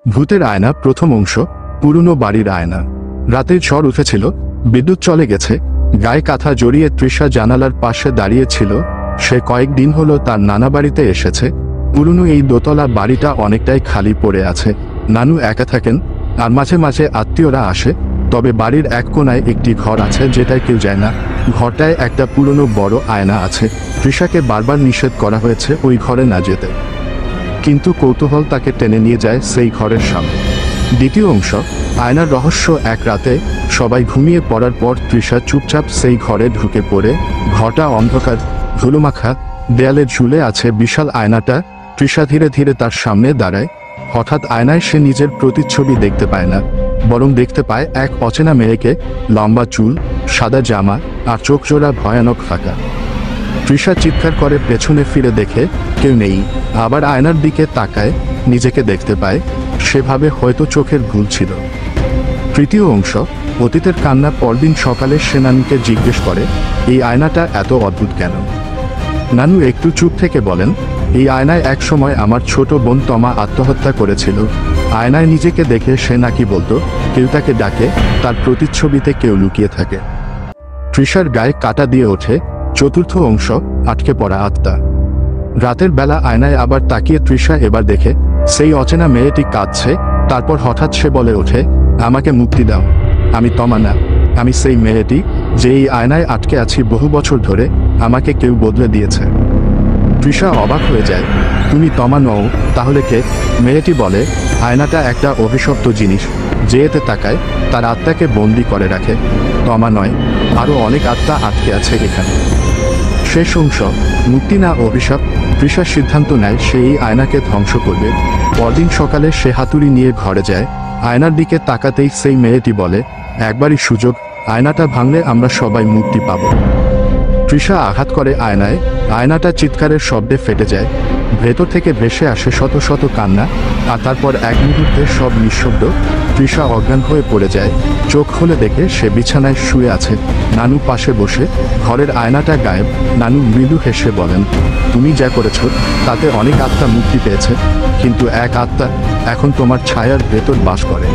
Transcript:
ভূতের আয়না প্রথম অংশ। পুরনো বাড়ির আয়না। রাতের ঝড় উঠেছিল, বিদ্যুৎ চলে গেছে। গায়ে কাঁথা জড়িয়ে তৃষা জানালার পাশে দাঁড়িয়েছিল। সে কয়েকদিন হলো তার নানা বাড়িতে এসেছে। পুরনো এই দোতলা বাড়িটা অনেকটাই খালি পড়ে আছে। নানু একা থাকেন, আর মাঝে মাঝে আত্মীয়রা আসে। তবে বাড়ির এক কোনায় একটি ঘর আছে যেটায় কেউ যায় না। ঘরটায় একটা পুরনো বড় আয়না আছে। তৃষাকে বারবার নিষেধ করা হয়েছে ওই ঘরে না যেতে, কিন্তু কৌতূহল তাকে টেনে নিয়ে যায় সেই ঘরের সামনে। দ্বিতীয় অংশ। আয়নার রহস্য। এক রাতে সবাই ঘুমিয়ে পড়ার পর তৃষা চুপচাপ সেই ঘরে ঢুকে পড়ে। ঘরটা অন্ধকার, ধুলোমাখা। দেয়ালে ঝুলে আছে বিশাল আয়নাটা। তৃষা ধীরে ধীরে তার সামনে দাঁড়ায়। হঠাৎ আয়নায় সে নিজের প্রতিচ্ছবি দেখতে পায় না, বরং দেখতে পায় এক অচেনা মেয়েকে। লম্বা চুল, সাদা জামা, আর চোখ জোড়া ভয়ানক ফাঁকা। তৃষা চিৎকার করে পেছনে ফিরে দেখে কেউ নেই। আবার আয়নার দিকে তাকায়, নিজেকে দেখতে পায়। সেভাবে হয়তো চোখের ভুল ছিল। তৃতীয় অংশ। অতীতের কান্না। পরদিন সকালে সে নানুকে জিজ্ঞেস করে, এই আয়নাটা এত অদ্ভুত কেন? নানু একটু চুপ থেকে বলেন, এই আয়নায় এক সময় আমার ছোট বোন তমা আত্মহত্যা করেছিল। আয়নায় নিজেকে দেখে সে নাকি বলতো কেউ তাকে ডাকে, তার প্রতিচ্ছবিতে কেউ লুকিয়ে থাকে। তৃষার গায়ে কাঁটা দিয়ে ওঠে। চতুর্থ অংশ। আটকে পড়া আত্মা। রাতের বেলা আয়নায় আবার তাকিয়ে তৃষা এবার দেখে সেই অচেনা মেয়েটি কাঁদছে। তারপর হঠাৎ সে বলে ওঠে, আমাকে মুক্তি দাও। আমি তমা না, আমি সেই মেয়েটি যে এই আয়নায় আটকে আছি বহু বছর ধরে। আমাকে কেউ বদলে দিয়েছে। তৃষা অবাক হয়ে যায়, তুমি তমা নও, তাহলে কে? মেয়েটি বলে, আয়নাটা একটা অভিশপ্ত জিনিস, যে এতে তাকায় তার আত্মাকে বন্দি করে রাখে। তমা নয়, আরও অনেক আত্মা আটকে আছে এখানে। শেষ অংশ। মুক্তি না অভিশাপ। তৃষা সিদ্ধান্ত নেয় সে এই আয়নাকে ধ্বংস করবে। পরদিন সকালে সে হাতুড়ি নিয়ে ঘরে যায়। আয়নার দিকে তাকাতেই সেই মেয়েটি বলে, একবারই সুযোগ, আয়নাটা ভাঙলে আমরা সবাই মুক্তি পাব। তৃষা আঘাত করে আয়নায়। আয়নাটা চিৎকারের শব্দে ফেটে যায়। ভেতর থেকে ভেসে আসে শত শত কান্না। আর তারপর এক মুহূর্তে সব নিঃশব্দ। তৃষা অজ্ঞান হয়ে পড়ে যায়। চোখ খুলে দেখে সে বিছানায় শুয়ে আছে, নানু পাশে বসে। ঘরের আয়নাটা গায়েব। নানু মৃদু হেসে বলেন, তুমি যা করেছ তাতে অনেক আত্মা মুক্তি পেয়েছে, কিন্তু এক আত্মা এখন তোমার ছায়ার ভেতর বাস করে।